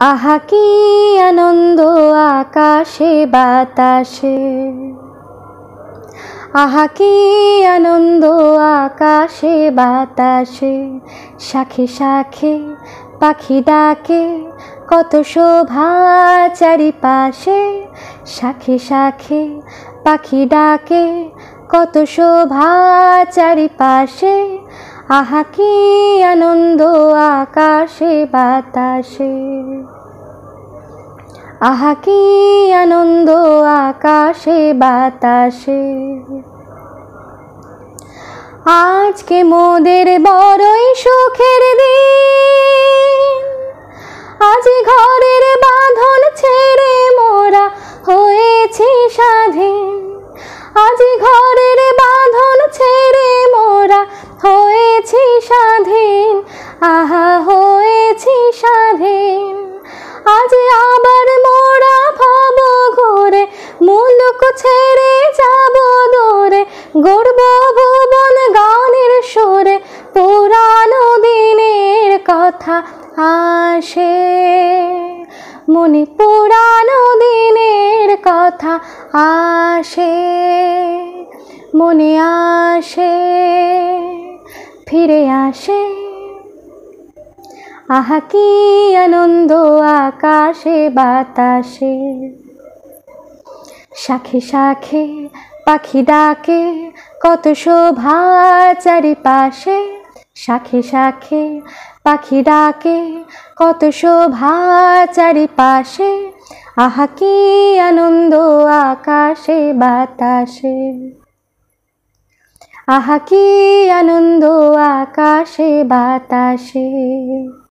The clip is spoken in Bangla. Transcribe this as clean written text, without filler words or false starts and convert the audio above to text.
আহা কি আনন্দ আকাশে বাতাসে, আহা কি আনন্দ আকাশে বাতাসে। শাখে শাখে পাখি ডাকে, কত শোভা চারিপাশে। শাখে শাখে পাখি ডাকে, কত শোভা চারিপাশে। আহা কি আনন্দ আকাশে বাতাসে, আহা কি আনন্দ আকাশে বাতাসে। আজকে মোদের বড়ই সুখের দিন, আজ ঘরের বাঁধন ছেড়ে মোরা হয়েছি স্বাধীন। আজ ঘরের বাঁধন ছেড়ে মোরা হয়েছি স্বাধীন, আহা হয়েছি স্বাধীন। আজ আবার মোরা ভব ঘুরে, মুলুক ছেড়ে যাব দূরে। গড়ব ভুবন গানের সুরে, পুরানো দিনের কথা আসে মনে, পুরানো দিনের কথা আসে মনে, আসে ফিরে আসে। আহা কি আনন্দ আকাশে বাতাসে। শাখে শাখে পাখি ডাকে, কত শোভা চারিপাশে। শাখে শাখে পাখি ডাকে, কত শোভা চারিপাশে। আহা কি আনন্দ আকাশে বাতাসে, আহা কি আনন্দ আকাশে বাতাসে।